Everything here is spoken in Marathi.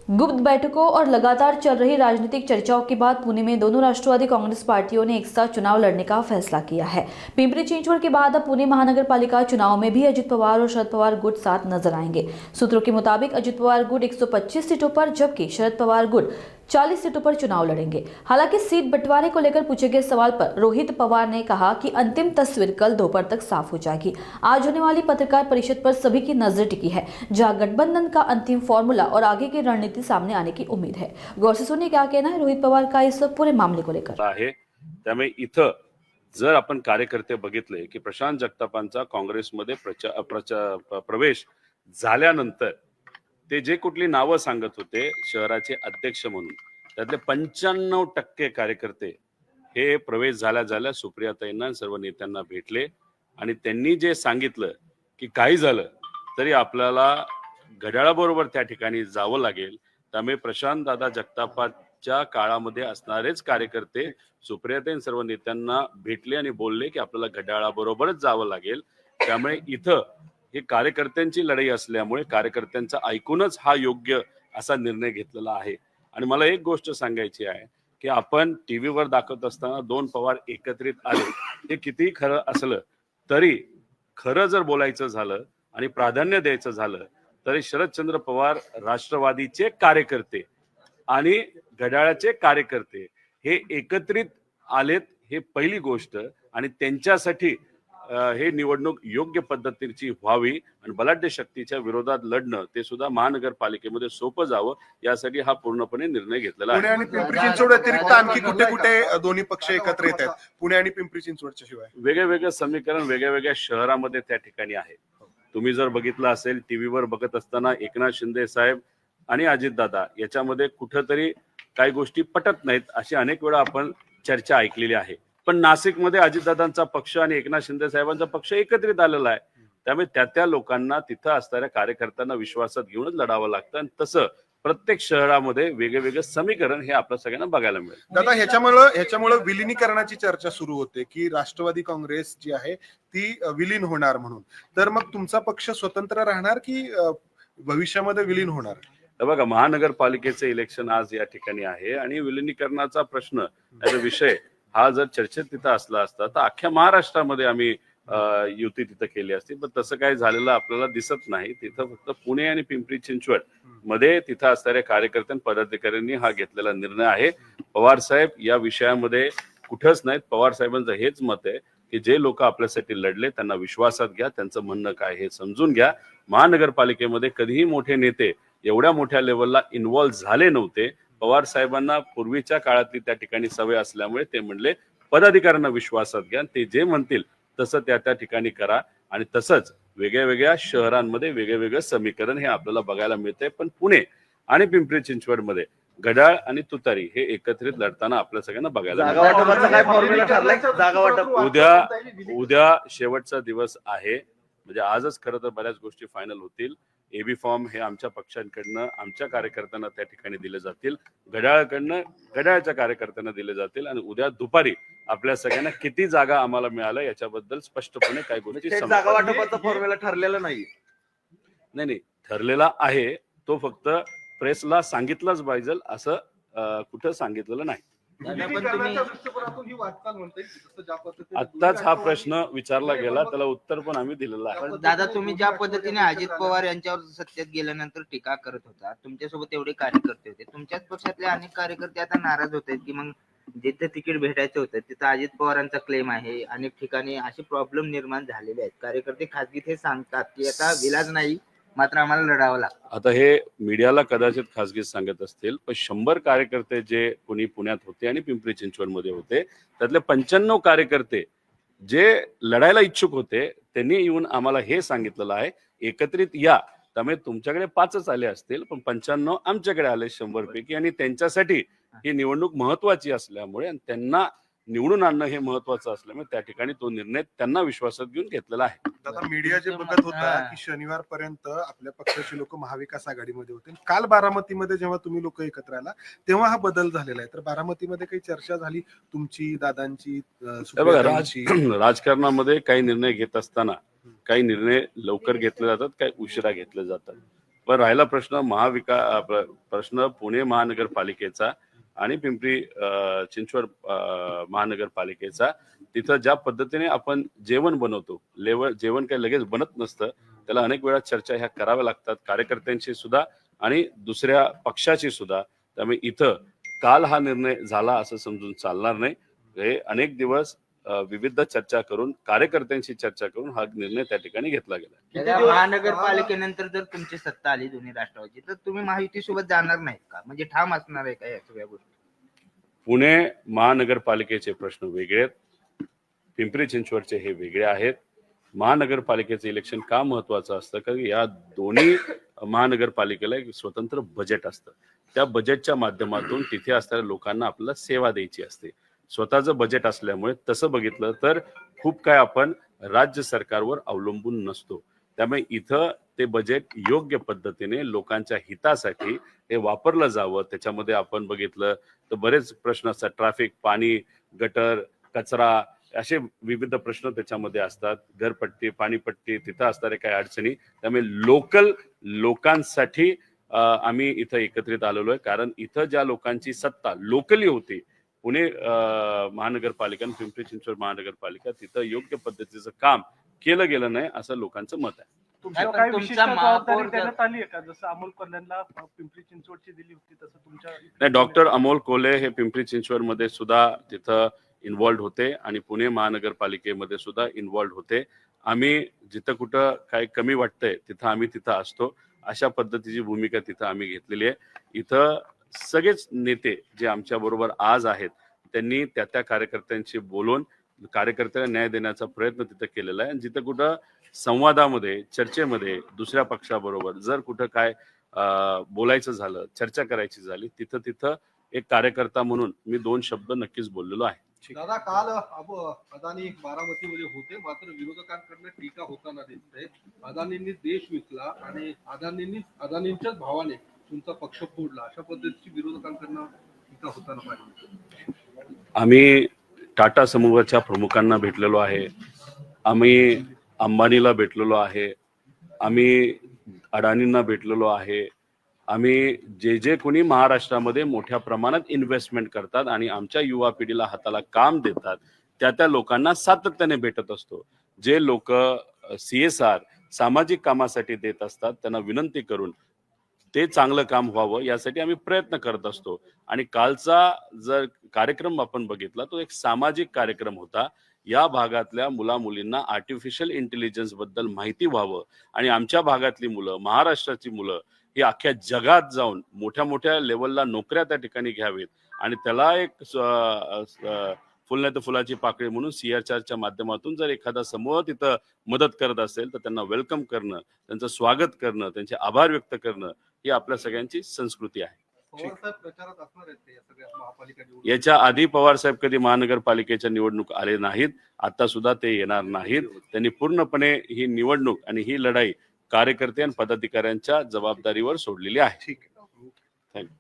गुप्त बैठकों और लगातार चल रही राजनीतिक चर्चाओं के बाद पुणे में दोनों राष्ट्रवादी कांग्रेस पार्टियों ने एक साथ चुनाव लड़ने का फैसला किया है। पिंपरी चिंचवड के बाद अब पुणे महानगर पालिका चुनाव में भी अजित पवार और शरद पवार गुट साथ नजर आएंगे। सूत्रों के मुताबिक अजित पवार गुट 125 सीटों पर जबकि शरद पवार गुट 40 सीटों पर चुनाव लड़ेंगे। हालांकि सीट बंटवारे को लेकर पूछे गए सवाल पर रोहित पवार ने कहा कि अंतिम तस्वीर कल दोपहर तक साफ हो जाएगी। आज होने वाली पत्रकार परिषद पर सभी की नजर टिकी है, जहां गठबंधन का अंतिम फॉर्मूला और आगे की रणनीति सामने आने की उम्मीद है। गौर से सुनिए क्या कहना है रोहित पवार का इस पूरे मामले को लेकर। आहे त्यामुळे इथं जर आपण कार्यकर्ते बघितले की प्रशांत जगतापांचा काँग्रेसमध्ये प्रवेश झाल्यानंतर ते जे कुठली नावं सांगत होते शहराचे अध्यक्ष म्हणून, त्यातले 95% कार्यकर्ते हे प्रवेश झाल्या सुप्रियाताईंना सर्व नेत्यांना भेटले आणि त्यांनी जे सांगितलं की काही झालं तरी आपल्याला घड्याळाबरोबर त्या ठिकाणी जावं लागेल। त्यामुळे प्रशांत दादा जगतापाच्या काळामध्ये असणारेच कार्यकर्ते सुप्रियाताईं सर्व नेत्यांना भेटले आणि बोलले की आपल्याला घड्याळाबरोबरच जावं लागेल। त्यामुळे इथं हे कार्यकर्त्यांची लढाई असल्यामुळे कार्यकर्त्यांचं ऐकूनच हा योग्य असा निर्णय घेतलेला आहे। आणि मला एक गोष्ट सांगायची आहे की आपण टीव्हीवर दाखवत असताना दोन पवार एकत्रित आले, हे कितीही खरं असलं तरी खरं जर बोलायचं झालं आणि प्राधान्य द्यायचं झालं तरी शरदचंद्र पवार राष्ट्रवादीचे कार्यकर्ते आणि घड्याळाचे कार्यकर्ते हे एकत्रित आलेत, हे पहिली गोष्ट। आणि त्यांच्यासाठी हे निवडणूक योग्य पद्धतीची व्हावी आणि बलाढ्य शक्तीच्या विरोधात लढणं ते सुद्धा महानगरपालिकेमध्ये सोपं जावं यासाठी हा पूर्णपणे निर्णय घेतलेला आहे। पुणे आणि पिंपरी चिंचवड व्यतिरिक्त आणखी कुठे कुठे दोन्ही पक्ष एकत्र येत आहेत? पुणे आणि पिंपरी चिंचवडच्या शिवाय वेगवेगळं समीकरण वेगवेगळ्या शहरामध्ये त्या ठिकाणी आहे। तुम्ही जर बघितलं असेल टीव्हीवर बघत असताना एकनाथ शिंदे साहेब आणि अजितदादा याच्यामध्ये कुठेतरी काही गोष्टी पटत नाहीत अशी अनेक वेळा आपण चर्चा ऐकलेली आहे। पण नाशिकमध्ये अजितदादांचा पक्ष आणि एकनाथ शिंदे साहेबांचा पक्ष एकत्रित आलेला आहे। त्यामुळे त्या लोकांना तिथं असणाऱ्या कार्यकर्त्यांना विश्वासात घेऊनच लढावं लागतं आणि तसं प्रत्येक शहरामध्ये वेगवेगळं समीकरण हे आपल्या सगळ्यांना बघायला मिळेल। दादा ह्याच्यामुळे विलिनीकरणाची चर्चा सुरू होते की राष्ट्रवादी काँग्रेस जी आहे ती विलीन होणार म्हणून, तर मग तुमचा पक्ष स्वतंत्र राहणार की भविष्यामध्ये विलीन होणार? बघा, महानगरपालिकेचे इलेक्शन आज या ठिकाणी आहे आणि विलिनीकरणाचा प्रश्न विषय हा जर चर्चेत तिथं असला असता तर अख्ख्या महाराष्ट्रामध्ये आम्ही युती तिथं केली असती, पण तसं काही झालेलं आपल्याला दिसत नाही। तिथं फक्त पुणे आणि पिंपरी चिंचवड मध्ये तिथं असणाऱ्या कार्यकर्त्यां पदाधिकाऱ्यांनी हा घेतलेला निर्णय आहे। पवार साहेब या विषयामध्ये कुठंच नाहीत। पवार साहेबांचं हेच मत आहे की जे लोक आपल्यासाठी लढले त्यांना विश्वासात घ्या, त्यांचं म्हणणं काय हे समजून घ्या। महानगरपालिकेमध्ये कधीही मोठे नेते एवढ्या मोठ्या लेवलला इन्व्हॉल्व्ह झाले नव्हते। पवार साहेबांना पूर्वीच्या काळातली त्या ठिकाणी सवय असल्यामुळे ते म्हणले पदाधिकाऱ्यांना विश्वासात घ्या, ते जे म्हणतील तसं त्या ठिकाणी करा। आणि तसंच वेगळ्या शहरांमध्ये वेगवेगळं समीकरण हे आपल्याला बघायला मिळतंय। पण पुणे आणि पिंपरी चिंचवड मध्ये घड्याळ आणि तुतारी हे एकत्रित लढताना आपल्या सगळ्यांना बघायला उद्या शेवटचा दिवस आहे, म्हणजे आजच खरं तर बऱ्याच गोष्टी फायनल होतील। एबी फॉर्म हे आमच्या पक्षांकडनं आमच्या कार्यकर्त्यांना त्या ठिकाणी दिले जातील, घड्याळकडनं घड्याळच्या कार्यकर्त्यांना दिले जातील आणि उद्या दुपारी आपल्या सगळ्यांना किती जागा आम्हाला मिळाल्या याच्याबद्दल स्पष्टपणे काही गोष्टी जागा वाटपाचा फॉर्म्युला ठरलेला नाही ठरलेला आहे, तो फक्त प्रेसला सांगितलंच पाहिजे असं कुठं सांगितलेलं नाही। आत्ताच हा प्रश्न विचारला गेला, त्याला उत्तर पण आम्ही दिलेलं आहे। दादा, तुम्ही ज्या पद्धतीने अजित पवार यांच्यावर सत्तेत गेल्यानंतर टीका करत होता, तुमच्यासोबत एवढे कार्यकर्ते होते, तुमच्याच पक्षातले अनेक कार्यकर्ते आता नाराज होत आहेत की मग जिथे तिकीट भेटायचं होतं तिथं अजित पवारांचा क्लेम आहे। अनेक ठिकाणी असे प्रॉब्लेम निर्माण झालेले आहेत। कार्यकर्ते खासगीत हे सांगतात की आता विलाज नाही, मात्र आम्हाला लढावं लागतं। आता हे मीडियाला कदाचित खासगीत सांगत असतील, पण 100 कार्यकर्ते जे पुण्यात होते आणि पिंपरी चिंचवड मध्ये होते त्यातले 95 कार्यकर्ते जे लढायला इच्छुक होते त्यांनी येऊन आम्हाला हे सांगितलेलं आहे एकत्रित या। त्यामुळे तुमच्याकडे 5च आले असतील, पण 95 आमच्याकडे आले 100 पैकी, आणि त्यांच्यासाठी ही निवडणूक महत्वाची असल्यामुळे आणि त्यांना निवडून आणणं हे महत्वाचं असल्यामुळे त्या ठिकाणी तो निर्णय त्यांना विश्वासात घेऊन घेतलेला आहे। दादा, मीडिया जे बघत होता की शनिवारपर्यंत आपल्या पक्षाची लोक महाविकास आघाडीमध्ये होते, काल बारामतीमध्ये जेव्हा तुम्ही लोक एकत्र आला तेव्हा हा बदल झालेला आहे, तर बारामतीमध्ये काही चर्चा झाली तुमची, दादांची, राजकारणामध्ये काही निर्णय घेत असताना काही निर्णय लवकर घेतले जातात, काही उशिरा घेतले जातात। पण राहिला प्रश्न प्रश्न पुणे महानगरपालिकेचा आणि पिंपरी चिंचवड महानगरपालिकेचा, तिथं ज्या पद्धतीने आपण जेवण बनवतो, जेवण काही लगेच बनत नसतं, त्याला अनेक वेळा चर्चा ह्या कराव्या लागतात, कार्यकर्त्यांशी सुद्धा आणि दुसऱ्या पक्षाची सुद्धा. त्यामुळे इथं काल हा निर्णय झाला असं समजून चालणार नाही. हे अनेक दिवस विविध चर्चा करून, कार्यकर्त्यांशी चर्चा करून हा निर्णय त्या ठिकाणी घेतला गेला. दादा, महानगरपालिकेनंतर जर तुमची सत्ता आली दोन्ही राष्ट्रवादी, तर तुम्ही महायुतीसोबत जाणार नाहीत का? म्हणजे ठाम असणार आहे का या सगळ्या गोष्टी? पुणे महानगरपालिकेचे प्रश्न वेगळे आहेत, पिंपरी चिंचवडचे हे वेगळे आहेत. महानगरपालिकेचं इलेक्शन का महत्वाचं असतं? कारण या दोन्ही महानगरपालिकेला एक स्वतंत्र बजेट असतं. त्या बजेटच्या माध्यमातून तिथे असणाऱ्या लोकांना आपल्याला सेवा द्यायची असते. स्वतःचं बजेट असल्यामुळे तसं बघितलं तर खूप काय आपण राज्य सरकारवर अवलंबून नसतो. त्यामुळे इथं ते बजेट योग्य पद्धतीने लोकांच्या हितासाठी हे वापरलं जावं. त्याच्यामध्ये आपण बघितलं तर बरेच प्रश्न असतात, ट्रॅफिक, पाणी, गटर, कचरा, असे विविध प्रश्न त्याच्यामध्ये असतात, घरपट्टी, पाणीपट्टी, तिथं असणाऱ्या काही अडचणी. त्यामुळे लोकांसाठी आम्ही इथं एकत्रित आलेलो आहे. कारण इथं ज्या लोकांची सत्ता लोकली होती, पुणे महानगरपालिका आणि पिंपरी चिंचवड महानगरपालिका, तिथं योग्य पद्धतीचं काम केलं गेलं नाही असं लोकांचं मत आहे. तुमच्या पण काही तुमचा विशिष्ट जबाबदारी महापौर देण्यात आली आहे का? जसं अमोल कल्याणला पिंपरी चिंचवडची दिली होती, तसं तुमच्या नाही, डॉक्टर अमोल कोल्हे हे पिंपरी चिंचवड मध्ये सुद्धा तिथं इन्व्हॉल्ड होते आणि पुणे महानगरपालिकेमध्ये सुद्धा इन्व्हॉल्ड होते. आम्ही जिथं कुठं काही कमी वाटतंय तिथं आम्ही तिथं असतो, अशा पद्धतीची भूमिका तिथं आम्ही घेतलेली आहे. इथं सगळेच नेते जे आमच्या बरोबर आज आहेत, त्यांनी त्या कार्यकर्त्यांशी बोलून कार्यकर्त्याला न्याय देण्याचा प्रयत्न तिथं केलेला आहे. आणि जिथं कुठं संवादामध्ये, चर्चेमध्ये दुसऱ्या पक्षाबरोबर जर कुठं काय बोलायचं झालं, चर्चा करायची झाली, तिथं एक कार्यकर्ता म्हणून मी 2 शब्द नक्कीच बोललेलो आहे. दादा, काल अदानी बारामतीमध्ये होते, मात्र विरोधकांकडनं टीका होताना दिसते. अदानींनी देश विकला आणि अदानींच्याच भावाने तुमचा पक्ष फोडला, अशा पद्धतीची विरोधकांकडनं टीका होताना पाहिजे. आम्ही टाटा समूहाच्या प्रमुखांना भेटलेलो आहे, आम्ही अंबानीला भेटलेलो आहे, आम्ही अडाणींना भेटलेलो आहे, आम्ही जे कोणी महाराष्ट्रामध्ये मोठ्या प्रमाणात इन्व्हेस्टमेंट करतात आणि आमच्या युवा पिढीला हाताला काम देतात, त्या लोकांना सातत्याने भेटत असतो. जे लोक CSR सामाजिक कामासाठी देत असतात, त्यांना विनंती करून ते चांगलं काम व्हावं यासाठी आम्ही प्रयत्न करत असतो. आणि कालचा जर कार्यक्रम आपण बघितला, तो एक सामाजिक कार्यक्रम होता. या भागातल्या मुला-मुलींना आर्टिफिशियल इंटेलिजन्स बद्दल माहिती व्हावं आणि आमच्या भागातली मुलं, महाराष्ट्राची मुलं ही अख्ख्या जगात जाऊन मोठ्या मोठ्या लेवलला नोकऱ्या त्या ठिकाणी घ्यावेत आणि त्याला एक फुल नाही तर फुलाची पाकळी म्हणून CR4च्या माध्यमातून जर एखादा समूह तिथं मदत करत असेल तर त्यांना वेलकम करणं, त्यांचं स्वागत करणं, त्यांचे आभार व्यक्त करणं ही आपल्या सगळ्यांची संस्कृती आहे. पवार साहेब प्रचारात असणार आहेत या सगळ्या महापालिका निवडणुकीत? याच्या आधी पवार साहेब कधी महानगरपालिकेच्या निवडणूक आले नाहीत, आता सुद्धा ते येणार नाहीत. त्यांनी पूर्णपणे ही निवडणूक आणि ही लढाई कार्यकर्ते आणि पदाधिकाऱ्यांच्या जबाबदारीवर सोडलेली आहे. ठीक आहे. थँक्यू.